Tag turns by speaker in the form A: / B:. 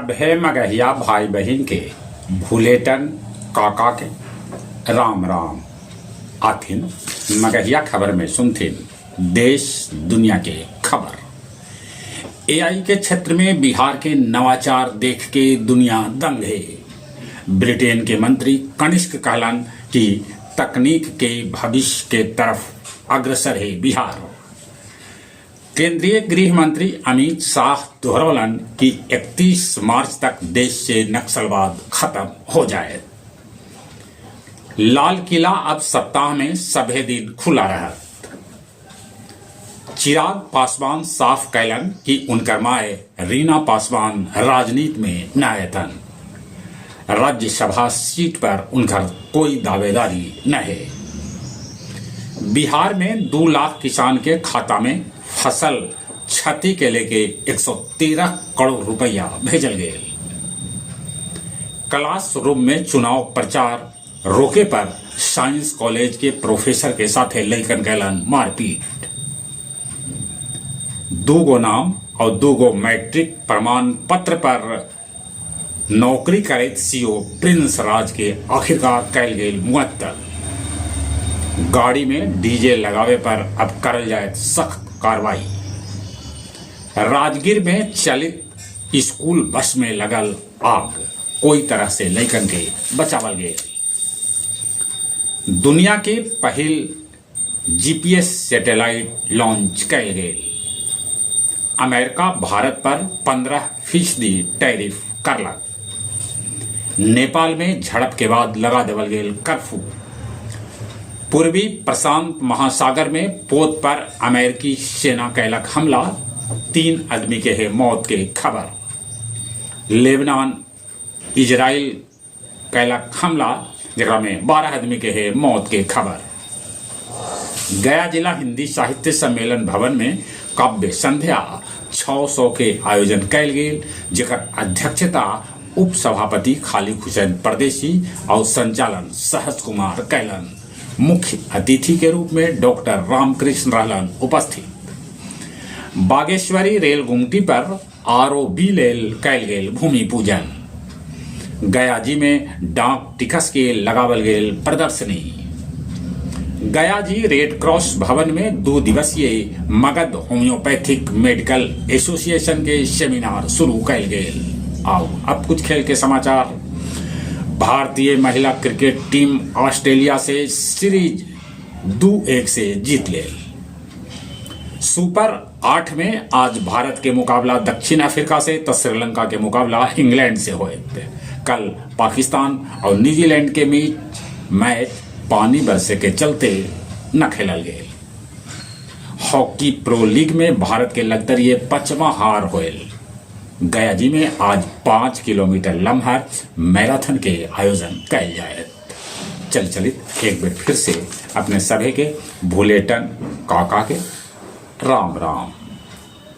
A: सभे मगहिया भाई बहन के भूलेटन काका के राम राम। आथिन मगहिया खबर में सुनथिन देश दुनिया के खबर। एआई के क्षेत्र में बिहार के नवाचार देख के दुनिया दंग है। ब्रिटेन के मंत्री कनिष्क कहलन कि तकनीक के भविष्य के तरफ अग्रसर है बिहार। केंद्रीय गृह मंत्री अमित शाह दोहरौलन कि 31 मार्च तक देश से नक्सलवाद खत्म हो जाए। लाल किला अब सप्ताह में सभे दिन खुला रहा। चिराग पासवान साफ कैलन कि उनकर माए रीना पासवान राजनीति में न आयतन। राज्यसभा सीट पर उनकर कोई दावेदारी न है। बिहार में 2 लाख किसान के खाता में फसल क्षति के लेके 113 करोड़ रुपया भेजल गए। क्लासरूम में चुनाव प्रचार रोके पर साइंस कॉलेज के प्रोफेसर के साथ लइकन कैलन मारपीट। 2 नाम और 2 मैट्रिक प्रमाण पत्र पर नौकरी करैत सीओ प्रिंस राज के आखिरकार कैल गेल मुअत्तल। गाड़ी में डीजे लगावे पर अब करल जाए सख्त कार्रवाई। राजगीर में चलित स्कूल बस में लगल आग, कोई तरह से लइकन के बचावल गए। दुनिया के पहल जीपीएस सैटेलाइट लॉन्च कैल गए। अमेरिका भारत पर 15% टैरिफ करलक। नेपाल में झड़प के बाद लगा देवल गेल कर्फ्यू। पूर्वी प्रशांत महासागर में पोत पर अमेरिकी सेना कैलक हमला, 3 आदमी के है मौत के खबर। लेबनान इजराइल कैलक हमला, जगह में 12 आदमी के है मौत के खबर। गया जिला हिंदी साहित्य सम्मेलन भवन में काव्य संध्या 600 के आयोजन कैल गेल, जेकर अध्यक्षता उप सभापति खालिद हुसैन परदेसी और संचालन सहज कुमार कैलन। मुख्य अतिथि के रूप में डॉक्टर रामकृष्ण रहलन उपस्थित। बागेश्वरी रेल गुमटी पर आरओबी लेल कैल गेल भूमि पूजन। गया जी में डाक टिकस के लगावल गेल प्रदर्शनी। गया जी रेड क्रॉस भवन में 2 दिवसीय मगध होम्योपैथिक मेडिकल एसोसिएशन के सेमिनार शुरू कैल गेल। आओ अब कुछ खेल के समाचार। भारतीय महिला क्रिकेट टीम ऑस्ट्रेलिया से सीरीज 2-1 से जीत ले। सुपर 8 में आज भारत के मुकाबला दक्षिण अफ्रीका से तो श्रीलंका के मुकाबला इंग्लैंड से हुए। कल पाकिस्तान और न्यूजीलैंड के बीच मैच पानी बरसे के चलते न खेलल गए। हॉकी प्रो लीग में भारत के लगतरिए 5वां हार होयल। गया जी में आज 5 किलोमीटर लम्हा मैराथन के आयोजन कैल जाए। चलित एक बार फिर से अपने सभी के भूलेटन काका के राम राम।